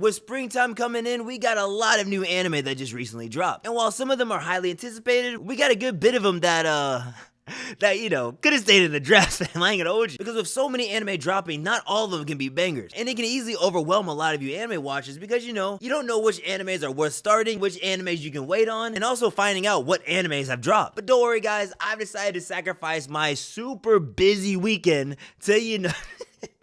With springtime coming in, we got a lot of new anime that just recently dropped. And while some of them are highly anticipated, we got a good bit of them that, could have stayed in the draft, fam. I ain't gonna hold you. Because with so many anime dropping, not all of them can be bangers. And it can easily overwhelm a lot of you anime watchers because, you don't know which animes are worth starting, which animes you can wait on, and also finding out what animes have dropped. But don't worry, guys. I've decided to sacrifice my super busy weekend to,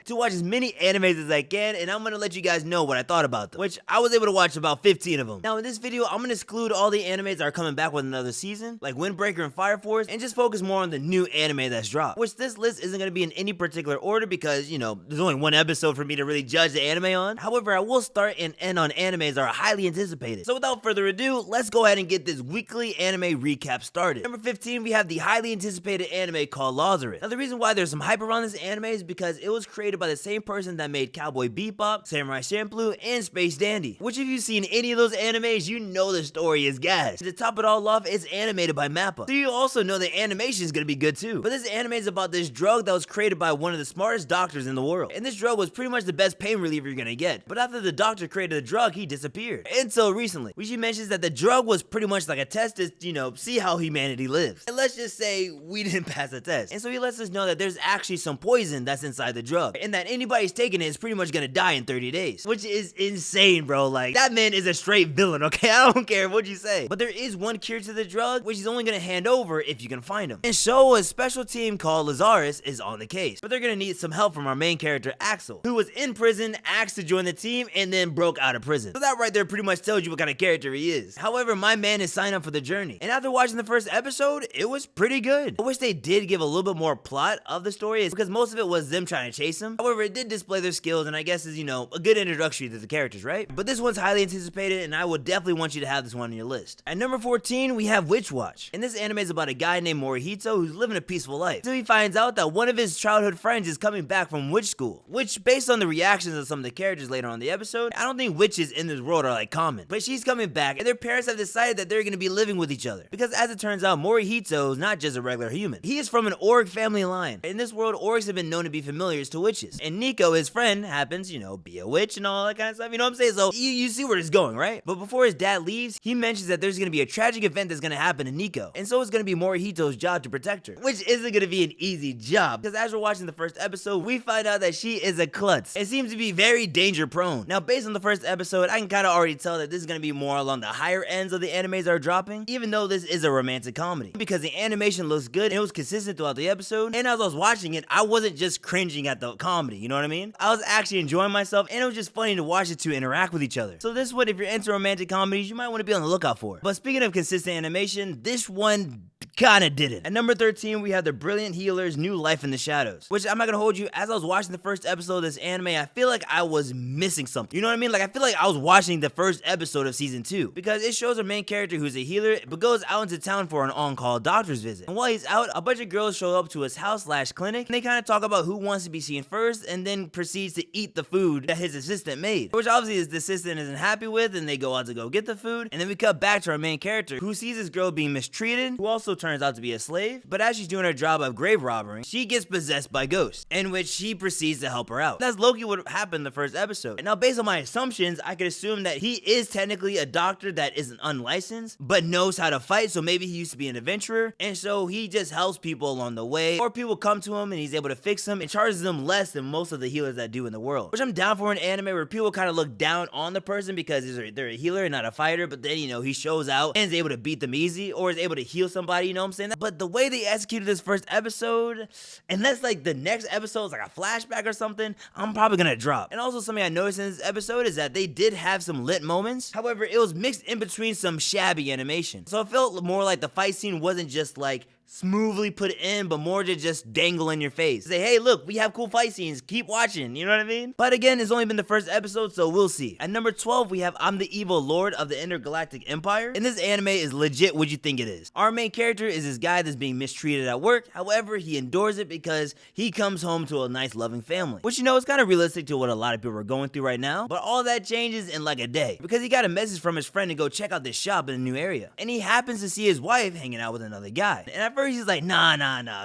to watch as many animes as I can, and I'm gonna let you guys know what I thought about them, which I was able to watch about 15 of them. Now in this video, I'm gonna exclude all the animes that are coming back with another season, like Windbreaker and Fire Force, and just focus more on the new anime that's dropped, which this list isn't gonna be in any particular order because, there's only one episode for me to really judge the anime on. However, I will start and end on animes that are highly anticipated. So without further ado, let's go ahead and get this weekly anime recap started. Number 15, we have the highly anticipated anime called Lazarus. Now the reason why there's some hype around this anime is because it was created by the same person that made Cowboy Bebop, Samurai Champloo, and Space Dandy, which if you've seen any of those animes, you know the story is gas. To top it all off, it's animated by MAPPA, so you also know the animation is gonna be good too. But this anime is about this drug that was created by one of the smartest doctors in the world, and this drug was pretty much the best pain reliever you're gonna get. But after the doctor created the drug, he disappeared until recently, which he mentions that the drug was pretty much like a test to, see how humanity lives. And let's just say we didn't pass the test, and so he lets us know that there's actually some poison that's inside the drug, and that anybody's taking it is pretty much gonna die in 30 days, which is insane, bro. Like, that man is a straight villain, okay? I don't care what you say. But there is one cure to the drug, which he's only gonna hand over if you can find him. And so a special team called Lazarus is on the case, but they're gonna need some help from our main character, Axel, who was in prison, asked to join the team, and then broke out of prison. So that right there pretty much tells you what kind of character he is. However, my man is signed up for the journey, and after watching the first episode, it was pretty good. I wish they did give a little bit more plot of the story, because most of it was them trying to chase him. However, it did display their skills, and I guess is, a good introduction to the characters, right? But this one's highly anticipated, and I would definitely want you to have this one on your list. At number 14, we have Witch Watch, and this anime is about a guy named Morihito who's living a peaceful life until he finds out that one of his childhood friends is coming back from witch school, which, based on the reactions of some of the characters later on in the episode, I don't think witches in this world are like common. But she's coming back, and their parents have decided that they're gonna be living with each other, because as it turns out, Morihito is not just a regular human. He is from an orc family line. In this world, orcs have been known to be familiars to witches, and Nico, his friend, happens, be a witch and all that kind of stuff, you know what I'm saying? So you see where it's going, right? But before his dad leaves, he mentions that there's gonna be a tragic event that's gonna happen to Nico, and so it's gonna be Morihito's job to protect her, which isn't gonna be an easy job, because as we're watching the first episode, we find out that she is a klutz and seems to be very danger prone. Now, based on the first episode, I can kind of already tell that this is gonna be more along the higher ends of the animes that are dropping, even though this is a romantic comedy, because the animation looks good and it was consistent throughout the episode, and as I was watching it, I wasn't just cringing at the comedy, you know what I mean? I was actually enjoying myself, and it was just funny to watch the two interact with each other. So this one, if you're into romantic comedies, you might want to be on the lookout for. But speaking of consistent animation, this one kinda didn't. At number 13, we have The Brilliant Healer's New Life in the Shadows, which I'm not gonna hold you, as I was watching the first episode of this anime, I feel like I was missing something. You know what I mean? Like, I feel like I was watching the first episode of season 2, because it shows our main character who's a healer, but goes out into town for an on-call doctor's visit. And while he's out, a bunch of girls show up to his house/clinic, and they kind of talk about who wants to be seen first, and then proceeds to eat the food that his assistant made, which obviously the assistant isn't happy with, and they go out to go get the food. And then we cut back to our main character, who sees this girl being mistreated, who also turns out to be a slave, but as she's doing her job of grave robbing, she gets possessed by ghosts, in which she proceeds to help her out. That's low-key what happened in the first episode. And now, based on my assumptions, I could assume that he is technically a doctor that isn't unlicensed, but knows how to fight, so maybe he used to be an adventurer, and so he just helps people along the way, or people come to him and he's able to fix them and charges them less than most of the healers that do in the world, which I'm down for an anime where people kind of look down on the person because they're a healer and not a fighter, but then, he shows out and is able to beat them easy, or is able to heal somebody, you know what I'm saying? But the way they executed this first episode, unless like the next episode is like a flashback or something, I'm probably gonna drop. And also something I noticed in this episode is that they did have some lit moments. However, it was mixed in between some shabby animation. So it felt more like the fight scene wasn't just like smoothly put in, but more to just dangle in your face. Say, hey, look, we have cool fight scenes. Keep watching. You know what I mean? But again, it's only been the first episode, so we'll see. At number 12, we have I'm the Evil Lord of the Intergalactic Empire. And this anime is legit what you think it is. Our main character is this guy that's being mistreated at work. However, he endures it because he comes home to a nice, loving family. Which, is kind of realistic to what a lot of people are going through right now. But all that changes in like a day, because he got a message from his friend to go check out this shop in a new area. And he happens to see his wife hanging out with another guy. And at first he's like, nah,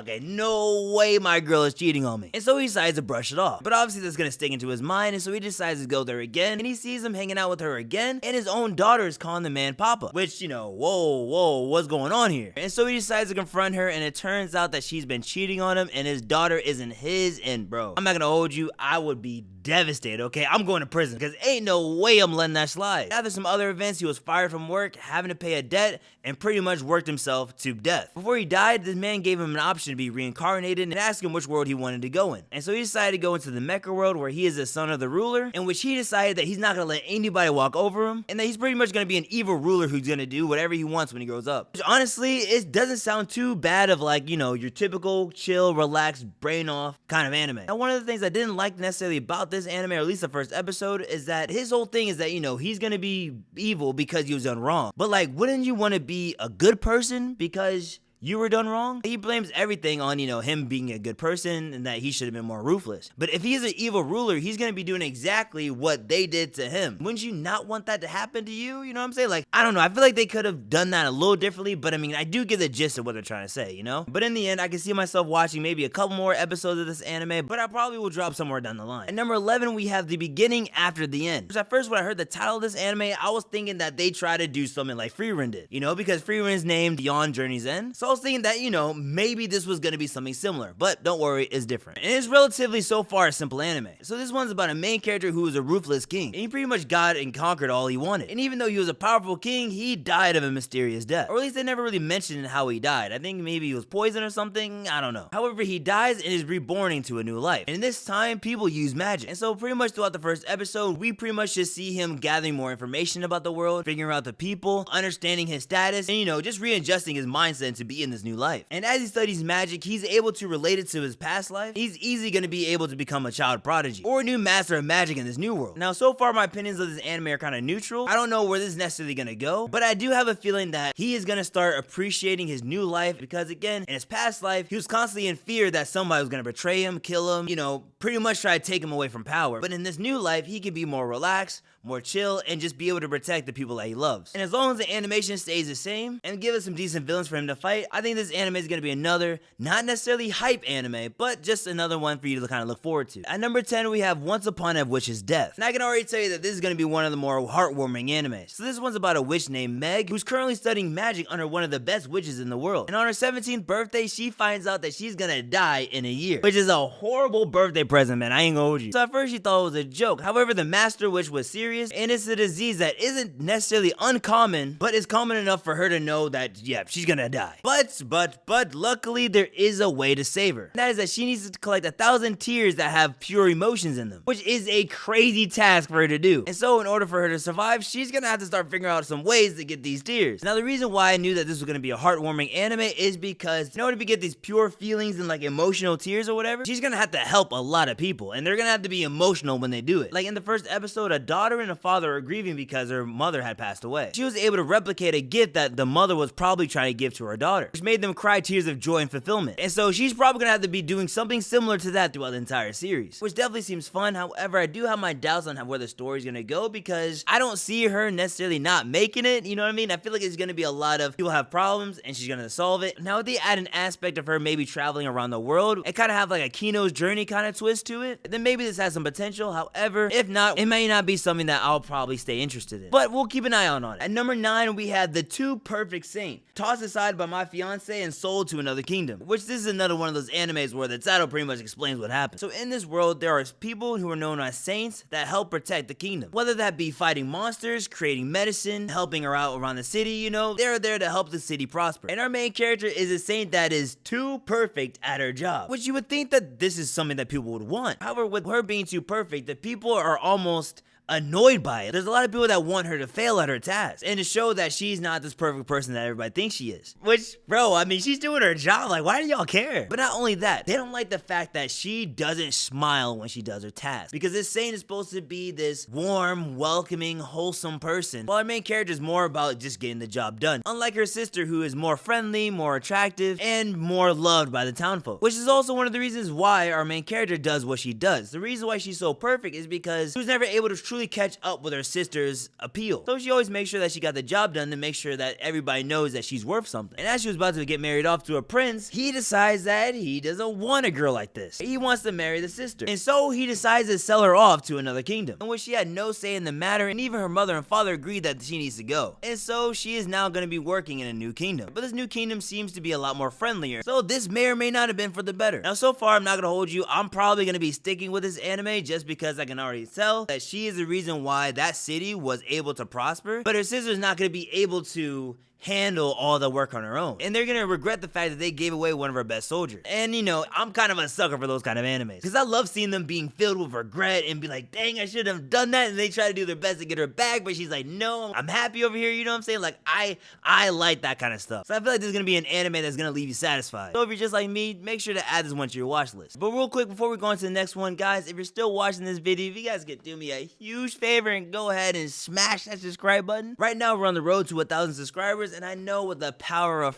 okay, no way my girl is cheating on me. And so he decides to brush it off. But obviously that's gonna stick into his mind, and so he decides to go there again, and he sees him hanging out with her again, and his own daughter is calling the man Papa. Which, whoa, what's going on here? And so he decides to confront her, and it turns out that she's been cheating on him, and his daughter isn't his, and bro, I'm not gonna hold you, I would be devastated, okay? I'm going to prison, because ain't no way I'm letting that slide. After some other events, he was fired from work, having to pay a debt, and pretty much worked himself to death. Before he died, this man gave him an option to be reincarnated and asked him which world he wanted to go in. And so he decided to go into the Mecha world, where he is the son of the ruler, in which he decided that he's not gonna let anybody walk over him, and that he's pretty much gonna be an evil ruler who's gonna do whatever he wants when he grows up. Which honestly, it doesn't sound too bad of like, your typical chill, relaxed, brain off kind of anime. Now, one of the things I didn't like necessarily about this anime, or at least the first episode, is that his whole thing is that, he's gonna be evil because he was done wrong. But like, wouldn't you want to be a good person because you were done wrong? He blames everything on, him being a good person and that he should have been more ruthless. But if he's an evil ruler, he's gonna be doing exactly what they did to him. Wouldn't you not want that to happen to you? You know what I'm saying? Like, I don't know. I feel like they could have done that a little differently, but I mean, I do get the gist of what they're trying to say, But in the end, I can see myself watching maybe a couple more episodes of this anime, but I probably will drop somewhere down the line. At number 11, we have the beginning after the end. Which at first, when I heard the title of this anime, I was thinking that they try to do something like Freerun did, because Freerun is named Beyond Journey's End. So I was thinking that, maybe this was gonna be something similar, but don't worry, it's different. And it's relatively so far a simple anime. So this one's about a main character who was a ruthless king, and he pretty much got and conquered all he wanted. And even though he was a powerful king, he died of a mysterious death. Or at least they never really mentioned how he died. I think maybe he was poisoned or something, I don't know. However, he dies and is reborn into a new life. And in this time, people use magic. And so pretty much throughout the first episode, we pretty much just see him gathering more information about the world, figuring out the people, understanding his status, and just readjusting his mindset to be in this new life. And as he studies magic, he's able to relate it to his past life. He's easily going to be able to become a child prodigy or a new master of magic in this new world. Now, so far, my opinions of this anime are kind of neutral. I don't know where this is necessarily going to go, but I do have a feeling that he is going to start appreciating his new life because, again, in his past life, he was constantly in fear that somebody was going to betray him, kill him, pretty much try to take him away from power. But in this new life, he can be more relaxed, more chill, and just be able to protect the people that he loves. And as long as the animation stays the same and give us some decent villains for him to fight, I think this anime is going to be another, not necessarily hype anime, but just another one for you to kind of look forward to. At number 10, we have Once Upon a Witch's Death. And I can already tell you that this is going to be one of the more heartwarming animes. So this one's about a witch named Meg, who's currently studying magic under one of the best witches in the world. And on her 17th birthday, she finds out that she's gonna die in a year, which is a horrible birthday present, man. I ain't gonna hold you. So at first she thought it was a joke. However, the master witch was serious, and it's a disease that isn't necessarily uncommon, but it's common enough for her to know that, yeah, she's gonna die. But luckily there is a way to save her. And that is that she needs to collect 1,000 tears that have pure emotions in them, which is a crazy task for her to do. And so in order for her to survive, she's gonna have to start figuring out some ways to get these tears. Now the reason why I knew that this was gonna be a heartwarming anime is because in order to get these pure feelings and like emotional tears or whatever, she's gonna have to help a lot of people, and they're gonna have to be emotional when they do it. Like in the first episode, a daughter and a father are grieving because her mother had passed away. She was able to replicate a gift that the mother was probably trying to give to her daughter, which made them cry tears of joy and fulfillment. And so she's probably gonna have to be doing something similar to that throughout the entire series, which definitely seems fun. However, I do have my doubts on where the story's gonna go because I don't see her necessarily not making it, you know what I mean? I feel like it's gonna be a lot of people have problems and she's gonna solve it. Now if they add an aspect of her maybe traveling around the world and kind of have like a Kino's Journey kind of twist to it, then maybe this has some potential. However, if not, it may not be something that I'll probably stay interested in, but we'll keep an eye on it. At number 9, we have The Two Perfect Saint, tossed aside by my fiance and sold to another kingdom, which this is another one of those animes where the title pretty much explains what happened. So in this world, there are people who are known as saints that help protect the kingdom, whether that be fighting monsters, creating medicine, helping her out around the city, you know, they're there to help the city prosper. And our main character is a saint that is too perfect at her job, which you would think that this is something that people would want. However, with her being too perfect, the people are almost annoyed by it. There's a lot of people that want her to fail at her task and to show that she's not this perfect person that everybody thinks she is. Which, bro, I mean, she's doing her job. Like, why do y'all care? But not only that, they don't like the fact that she doesn't smile when she does her task, because this saint is supposed to be this warm, welcoming, wholesome person, while our main character is more about just getting the job done. Unlike her sister, who is more friendly, more attractive, and more loved by the townfolk. Which is also one of the reasons why our main character does what she does. The reason why she's so perfect is because she was never able to truly really catch up with her sister's appeal. So she always makes sure that she got the job done to make sure that everybody knows that she's worth something. And as she was about to get married off to a prince, he decides that he doesn't want a girl like this. He wants to marry the sister. And so he decides to sell her off to another kingdom, in which she had no say in the matter, and even her mother and father agreed that she needs to go. And so she is now going to be working in a new kingdom. But this new kingdom seems to be a lot more friendlier, so this may or may not have been for the better. Now so far, I'm not going to hold you, I'm probably going to be sticking with this anime just because I can already tell that she is the reason why that city was able to prosper, but her sister's not going to be able to handle all the work on her own. And they're gonna regret the fact that they gave away one of her best soldiers. And you know, I'm kind of a sucker for those kind of animes, because I love seeing them being filled with regret and be like, dang, I should have done that, and they try to do their best to get her back, but she's like, no, I'm happy over here, you know what I'm saying? Like, I like that kind of stuff. So I feel like this is gonna be an anime that's gonna leave you satisfied. So if you're just like me, make sure to add this one to your watch list. But real quick, before we go on to the next one, guys, if you're still watching this video, if you guys could do me a huge favor and go ahead and smash that subscribe button. Right now, we're on the road to 1,000 subscribers, and I know with the power of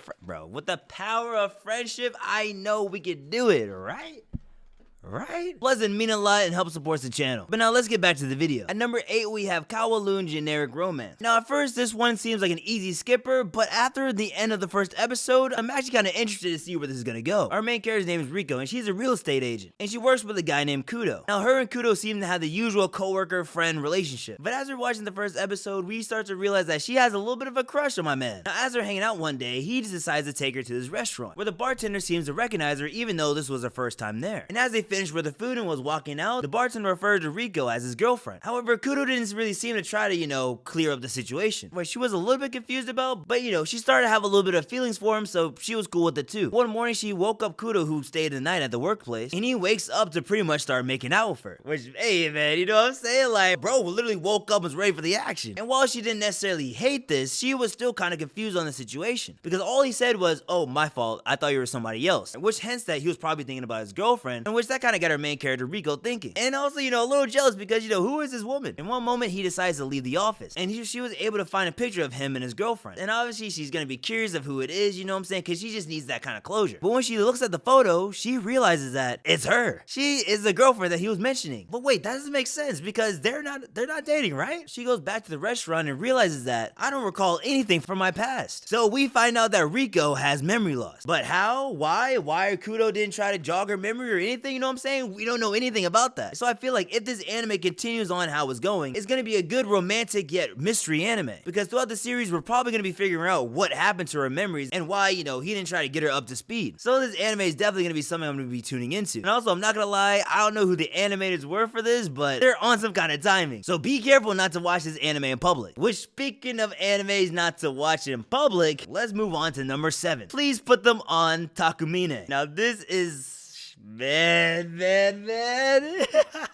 friendship, I know we can do it, right? Right? Doesn't mean a lot and helps support the channel. But now let's get back to the video. At number 8, we have Kowloon Generic Romance. Now at first, this one seems like an easy skipper, but after the end of the first episode, I'm actually kind of interested to see where this is gonna go. Our main character's name is Riko, and she's a real estate agent, and she works with a guy named Kudo. Now her and Kudo seem to have the usual coworker-friend relationship, but as we're watching the first episode, we start to realize that she has a little bit of a crush on my man. Now as they're hanging out one day, he just decides to take her to this restaurant, where the bartender seems to recognize her even though this was her first time there. And as they finished with the food and was walking out, the bartender referred to Riko as his girlfriend. However, Kudo didn't really seem to try to, you know, clear up the situation, which she was a little bit confused about, but you know, she started to have a little bit of feelings for him, so she was cool with it too. One morning, she woke up Kudo, who stayed the night at the workplace, and he wakes up to pretty much start making out with her, which, hey man, you know what I'm saying? Like, bro literally woke up and was ready for the action. And while she didn't necessarily hate this, she was still kind of confused on the situation, because all he said was, oh, my fault, I thought you were somebody else, which hence that he was probably thinking about his girlfriend, and which that kind of got her main character Riko thinking. And also, you know, a little jealous because, you know, who is this woman? In one moment, he decides to leave the office, and she was able to find a picture of him and his girlfriend. And obviously, she's gonna be curious of who it is, you know what I'm saying? Because she just needs that kind of closure. But when she looks at the photo, she realizes that it's her. She is the girlfriend that he was mentioning. But wait, that doesn't make sense because they're not dating, right? She goes back to the restaurant and realizes that I don't recall anything from my past. So we find out that Riko has memory loss. But how? Why Kudo didn't try to jog her memory or anything, you know what I'm saying? We don't know anything about that. So I feel like if this anime continues on how it's going, it's gonna be a good romantic yet mystery anime. Because throughout the series, we're probably gonna be figuring out what happened to her memories and why, you know, he didn't try to get her up to speed. So this anime is definitely gonna be something I'm gonna be tuning into. And also, I'm not gonna lie, I don't know who the animators were for this, but they're on some kind of timing. So be careful not to watch this anime in public. Which, speaking of animes not to watch in public, let's move on to number 7. Please put them on Takamine. Now this is Man.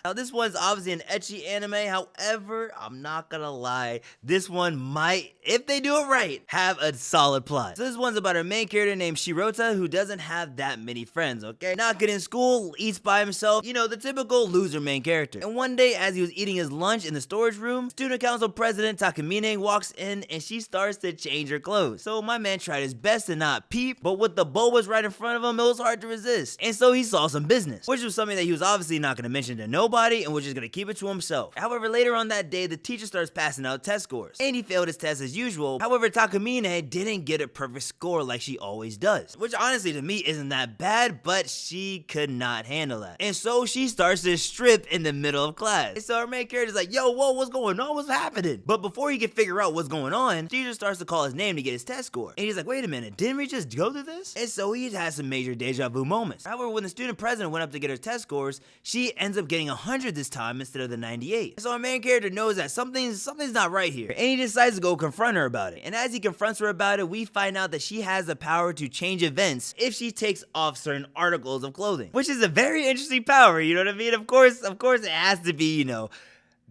Now this one's obviously an ecchi anime, however, I'm not gonna lie, this one might, if they do it right, have a solid plot. So this one's about our main character named Shirota, who doesn't have that many friends, okay? Not good in school, eats by himself, you know, the typical loser main character. And one day, as he was eating his lunch in the storage room, student council president Takamine walks in and she starts to change her clothes. So my man tried his best to not peep, but with the boas right in front of him, it was hard to resist. And so he saw some business, which was something that he was obviously not going to mention to nobody and was just going to keep it to himself. However, later on that day, the teacher starts passing out test scores, and he failed his test as usual. However, Takamine didn't get a perfect score like she always does, which honestly to me isn't that bad, but she could not handle that. And so she starts to strip in the middle of class. And so our main character's like, yo, whoa, what's going on? What's happening? But before he can figure out what's going on, the teacher starts to call his name to get his test score. And he's like, wait a minute, didn't we just go through this? And so he has some major deja vu moments. However, when the student president went up to get her test scores, she ends up getting 100 this time instead of the 98. So our main character knows that something's not right here, and he decides to go confront her about it. And as he confronts her about it, we find out that she has the power to change events if she takes off certain articles of clothing, which is a very interesting power, you know what I mean? Of course it has to be, you know,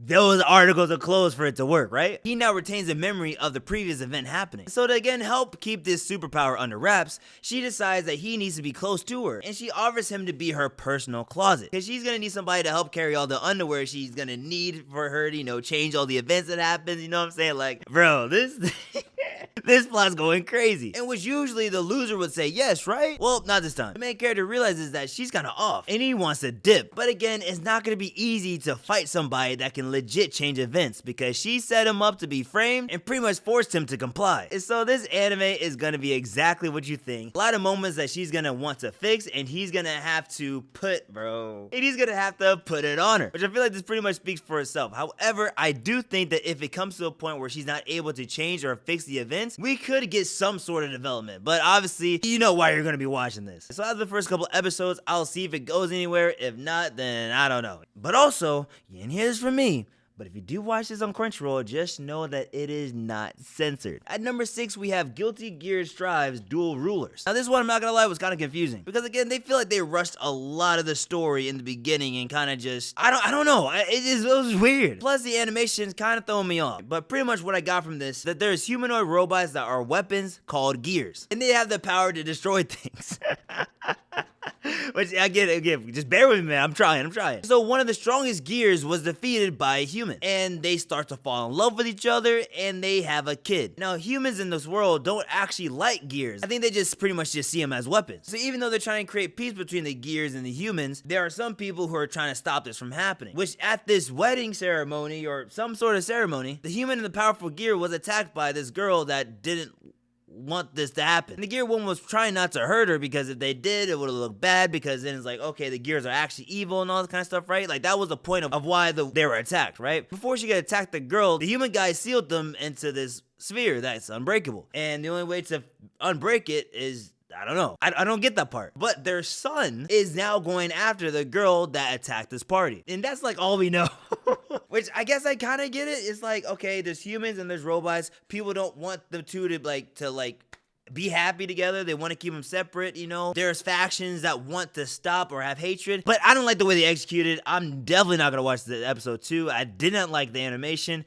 those articles of clothes for it to work, right? He now retains a memory of the previous event happening. So to again help keep this superpower under wraps, she decides that he needs to be close to her, and she offers him to be her personal closet, because she's gonna need somebody to help carry all the underwear she's gonna need for her to, you know, change all the events that happen, you know what I'm saying? Like, bro, this This plot's going crazy. In which usually the loser would say yes, right? Well, not this time. The main character realizes that she's kind of off and he wants to dip. But again, it's not going to be easy to fight somebody that can legit change events because she set him up to be framed and pretty much forced him to comply. And so this anime is going to be exactly what you think. A lot of moments that she's going to want to fix and he's going to have to put it on her. Which I feel like this pretty much speaks for itself. However, I do think that if it comes to a point where she's not able to change or fix the events, we could get some sort of development. But obviously, you know why you're going to be watching this. So after the first couple episodes, I'll see if it goes anywhere. If not, then I don't know. But also, you didn't hear this from me. But if you do watch this on Crunchyroll, just know that it is not censored. At number 6, we have Guilty Gear Strive's Dual Rulers. Now this one, I'm not gonna lie, was kind of confusing. Because again, they feel like they rushed a lot of the story in the beginning and kind of just, I don't know, it was weird. Plus the animation's kind of throwing me off. But pretty much what I got from this, that there's humanoid robots that are weapons called gears. And they have the power to destroy things. Which I get, again, just bear with me, man. I'm trying. So one of the strongest gears was defeated by a human. And they start to fall in love with each other and they have a kid. Now, humans in this world don't actually like gears. I think they just pretty much just see them as weapons. So even though they're trying to create peace between the gears and the humans, there are some people who are trying to stop this from happening. Which at this wedding ceremony or some sort of ceremony, the human in the powerful gear was attacked by this girl that didn't want this to happen. And the gear one was trying not to hurt her because if they did, it would have looked bad because then it's like, okay, the gears are actually evil and all this kind of stuff, right? Like that was the point of why they were attacked, right? Before she could attack the girl, the human guy sealed them into this sphere that's unbreakable. And the only way to unbreak it is, I don't know. I don't get that part. But their son is now going after the girl that attacked this party. And that's like all we know. Which I guess I kind of get it. It's like, okay, there's humans and there's robots. People don't want the two to be happy together. They want to keep them separate, you know. There's factions that want to stop or have hatred. But I don't like the way they executed. I'm definitely not going to watch the episode 2. I didn't like the animation.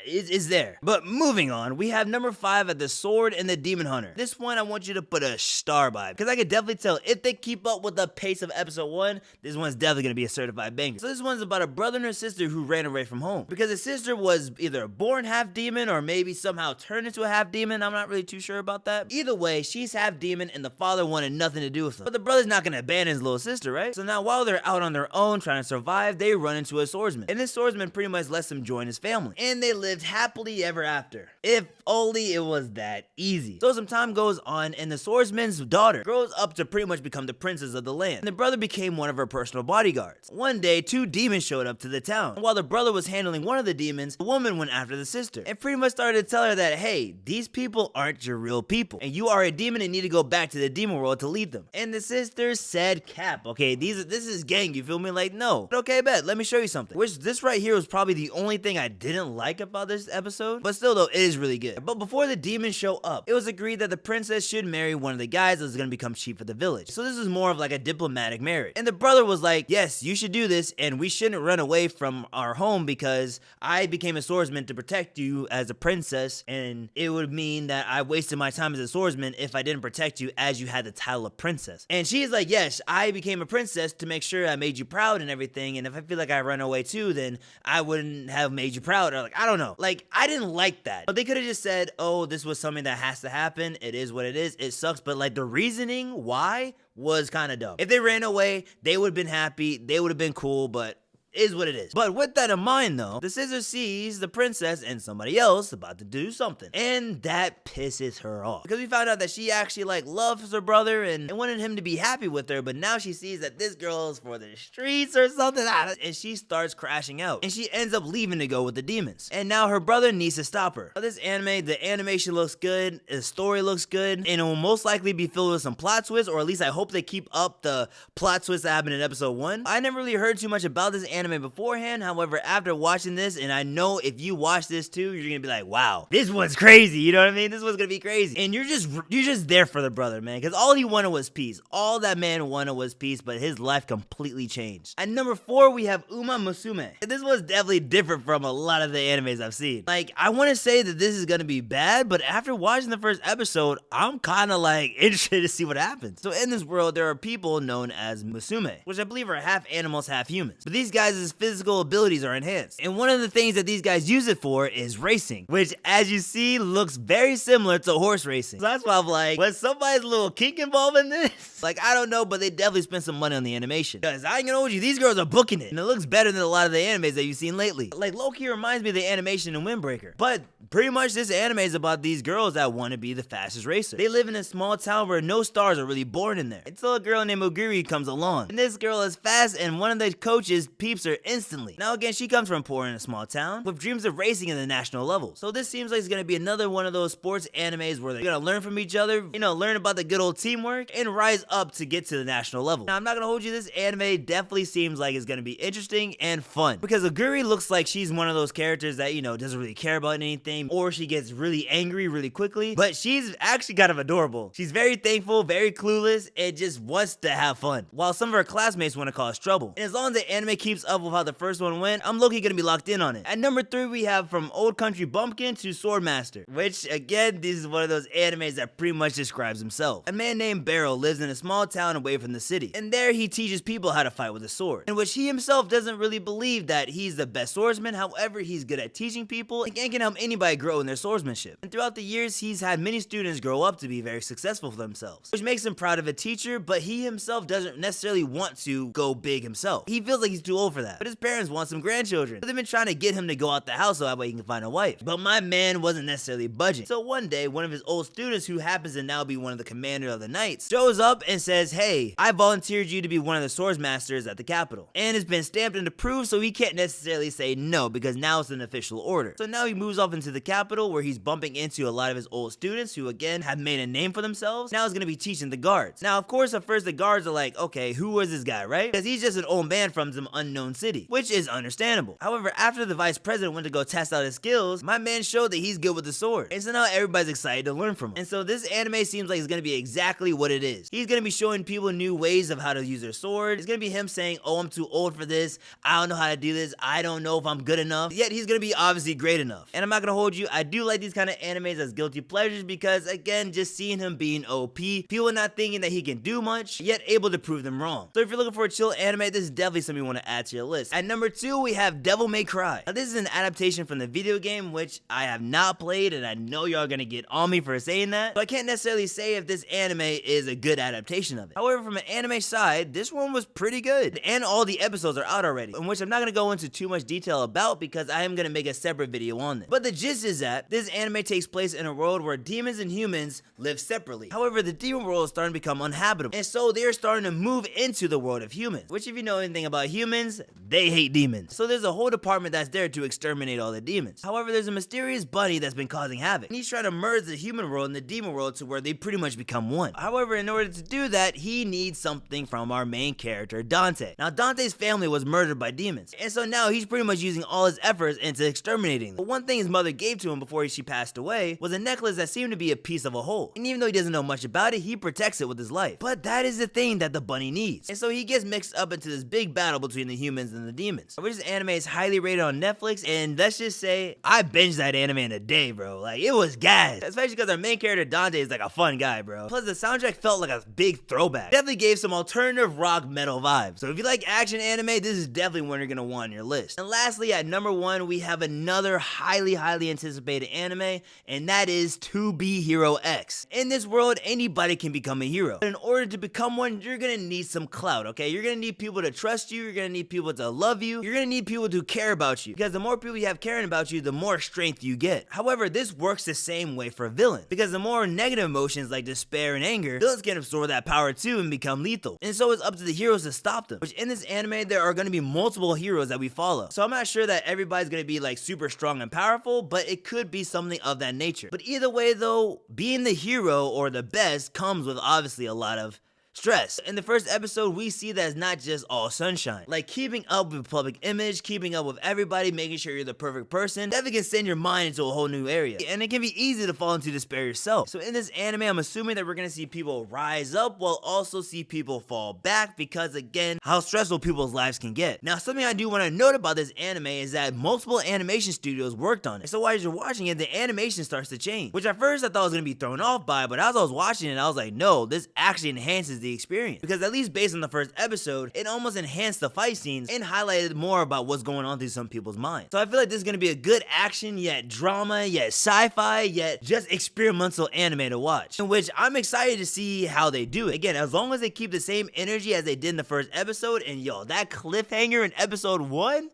It's there. But moving on, we have number 5 at the Sword and the Demon Hunter. This one, I want you to put a star by it, because I can definitely tell if they keep up with the pace of episode 1, this one's definitely going to be a certified banger. So this one's about a brother and a sister who ran away from home, because his sister was either born half demon or maybe somehow turned into a half demon. I'm not really too sure about that. Either way, she's half demon and the father wanted nothing to do with her. But the brother's not going to abandon his little sister, right? So now while they're out on their own trying to survive, they run into a swordsman. And this swordsman pretty much lets them join his family. And they lived happily ever after. If only it was that easy. So some time goes on and the swordsman's daughter grows up to pretty much become the princess of the land. And the brother became one of her personal bodyguards. One day, 2 demons showed up to the town. And while the brother was handling one of the demons, the woman went after the sister. And pretty much started to tell her that, hey, these people aren't your real people. And you are a demon and need to go back to the demon world to lead them. And the sister said, cap, okay, this is gang, you feel me? Like, no. Okay, bet, let me show you something. Which this right here was probably the only thing I didn't like about this episode, but still though, it is really good. But before the demons show up, it was agreed that the princess should marry one of the guys that was gonna become chief of the village. So this is more of like a diplomatic marriage. And the brother was like, yes, you should do this, and we shouldn't run away from our home because I became a swordsman to protect you as a princess, and it would mean that I wasted my time as a swordsman if I didn't protect you as you had the title of princess. And she's like, yes, I became a princess to make sure I made you proud and everything, and if I feel like I run away too, then I wouldn't have made you proud. Or like, I don't know. Like, I didn't like that. But they could have just said, oh, this was something that has to happen. It is what it is. It sucks. But like the reasoning why was kind of dumb. If they ran away, they would have been happy. They would have been cool, but is what it is. But with that in mind though, the scissor sees the princess and somebody else about to do something, and that pisses her off because we found out that she actually like loves her brother and wanted him to be happy with her, but now she sees that this girl is for the streets or something, and she starts crashing out and she ends up leaving to go with the demons, and now her brother needs to stop her. This anime, the animation looks good, the story looks good, and it will most likely be filled with some plot twists, or at least I hope they keep up the plot twists that happened in episode 1. I never really heard too much about this anime beforehand. However, after watching this, and I know if you watch this too, you're gonna be like, wow, this one's crazy, you know what I mean? This one's gonna be crazy. And you're just there for the brother, man, because all he wanted was peace. All that man wanted was peace, but his life completely changed. At number 4, we have Uma Musume. This was definitely different from a lot of the animes I've seen. Like, I want to say that this is gonna be bad, but after watching the first episode, I'm kind of like interested to see what happens. So in this world, there are people known as Musume, which I believe are half animals, half humans. But these guys guys' physical abilities are enhanced. And one of the things that these guys use it for is racing, which as you see looks very similar to horse racing. So that's why I'm like, was somebody's little kink involved in this? Like, I don't know, but they definitely spent some money on the animation. Because I ain't gonna hold you, these girls are booking it. And it looks better than a lot of the animes that you've seen lately. Like, low-key reminds me of the animation in Windbreaker. But pretty much this anime is about these girls that want to be the fastest racer. They live in a small town where no stars are really born in there. Until a girl named Oguri comes along. And this girl is fast and one of the coaches peeps her instantly. Now again, she comes from poor in a small town with dreams of racing in the national levels. So this seems like it's gonna be another one of those sports animes where they're gonna learn from each other, you know, learn about the good old teamwork and rise up to get to the national level. Now I'm not gonna hold you, this anime definitely seems like it's gonna be interesting and fun because Oguri looks like she's one of those characters that, you know, doesn't really care about anything, or she gets really angry really quickly, but she's actually kind of adorable. She's very thankful, very clueless, and just wants to have fun, while some of her classmates want to cause trouble. And as long as the anime keeps up with how the first one went, I'm low-key gonna be locked in on it. At number 3, we have From Old Country Bumpkin to Swordmaster, which again, this is one of those animes that pretty much describes himself. A man named Barrel lives in a small town away from the city, and there he teaches people how to fight with a sword, in which he himself doesn't really believe that he's the best swordsman. However, he's good at teaching people and can help anybody grow in their swordsmanship. And throughout the years, he's had many students grow up to be very successful for themselves, which makes him proud of a teacher, but he himself doesn't necessarily want to go big himself. He feels like he's too old for that, but his parents want some grandchildren. So they've been trying to get him to go out the house so that way he can find a wife. But my man wasn't necessarily budging. So one day, one of his old students, who happens to now be one of the commander of the knights, shows up and says, hey, I volunteered you to be one of the swordsmasters at the capital. And it's been stamped and approved, so he can't necessarily say no because now it's an official order. So now he moves off into the capital where he's bumping into a lot of his old students who again have made a name for themselves. Now he's gonna be teaching the guards. Now of course at first the guards are like, okay, who was this guy, right? Because he's just an old man from some unknown city, which is understandable. However, after the vice president went to go test out his skills, my man showed that he's good with the sword. And so now everybody's excited to learn from him. And so this anime seems like it's gonna be exactly what it is. He's gonna be showing people new ways of how to use their sword. It's gonna be him saying, oh, I'm too old for this. I don't know how to do this. I don't know if I'm good enough. Yet he's gonna be obviously great enough. And I'm not gonna hold you, I do like these kind of animes as guilty pleasures because again, just seeing him being OP, people not thinking that he can do much, yet able to prove them wrong. So if you're looking for a chill anime, this is definitely something you want to add to your list. At number 2, we have Devil May Cry. Now this is an adaptation from the video game, which I have not played, and I know y'all gonna get on me for saying that, so I can't necessarily say if this anime is a good adaptation of it. However, from an anime side, this one was pretty good, and all the episodes are out already, in which I'm not gonna go into too much detail about because I am gonna make a separate video on this. But the gist is that this anime takes place in a world where demons and humans live separately. However, the demon world is starting to become uninhabitable, and so they're starting to move into the world of humans, which if you know anything about humans, they hate demons. So there's a whole department that's there to exterminate all the demons. However, there's a mysterious bunny that's been causing havoc, and he's trying to merge the human world and the demon world to where they pretty much become one. However, in order to do that, he needs something from our main character, Dante. Now, Dante's family was murdered by demons, and so now he's pretty much using all his efforts into exterminating them. But one thing his mother gave to him before she passed away was a necklace that seemed to be a piece of a whole. And even though he doesn't know much about it, he protects it with his life. But that is the thing that the bunny needs. And so he gets mixed up into this big battle between the humans and the demons. Which this anime is highly rated on Netflix, and let's just say, I binged that anime in a day, bro. Like, it was gas. Especially because our main character, Dante, is like a fun guy, bro. Plus, the soundtrack felt like a big throwback. Definitely gave some alternative rock metal vibes. So if you like action anime, this is definitely one you're gonna want on your list. And lastly, at number 1, we have another highly anticipated anime, and that is To Be Hero X. In this world, anybody can become a hero. But in order to become one, you're gonna need some clout, okay? You're gonna need people to trust you, you're gonna need people to love you, you're gonna need people to care about you. Because the more people you have caring about you, the more strength you get. However, this works the same way for villains. Because the more negative emotions like despair and anger, villains can absorb that power too and become lethal. And so it's up to the heroes to stop them. Which in this anime, there are gonna be multiple heroes that we follow. So I'm not sure that everybody's gonna be like super strong and powerful, but it could be something of that nature. But either way though, being the hero or the best comes with obviously a lot of stress. In the first episode, we see that it's not just all sunshine. Like keeping up with public image, keeping up with everybody, making sure you're the perfect person, that can send your mind into a whole new area. And it can be easy to fall into despair yourself. So in this anime, I'm assuming that we're gonna see people rise up while also see people fall back because again, how stressful people's lives can get. Now, something I do want to note about this anime is that multiple animation studios worked on it. So while you're watching it, the animation starts to change, which at first I thought I was gonna be thrown off by, but as I was watching it, I was like, no, this actually enhances the experience. Because at least based on the first episode, it almost enhanced the fight scenes and highlighted more about what's going on through some people's minds. So I feel like this is gonna be a good action, yet drama, yet sci-fi, yet just experimental anime to watch. In which I'm excited to see how they do it. Again, as long as they keep the same energy as they did in the first episode, and yo, that cliffhanger in episode 1,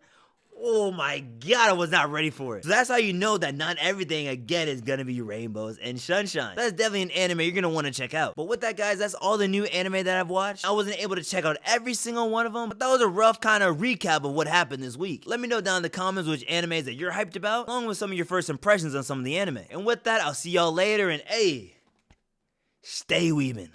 oh my god, I was not ready for it. So that's how you know that not everything, again, is gonna be rainbows and sunshine. That's definitely an anime you're gonna want to check out. But with that, guys, that's all the new anime that I've watched. I wasn't able to check out every single one of them, but that was a rough kind of recap of what happened this week. Let me know down in the comments which animes that you're hyped about, along with some of your first impressions on some of the anime. And with that, I'll see y'all later, and hey, stay weebin'.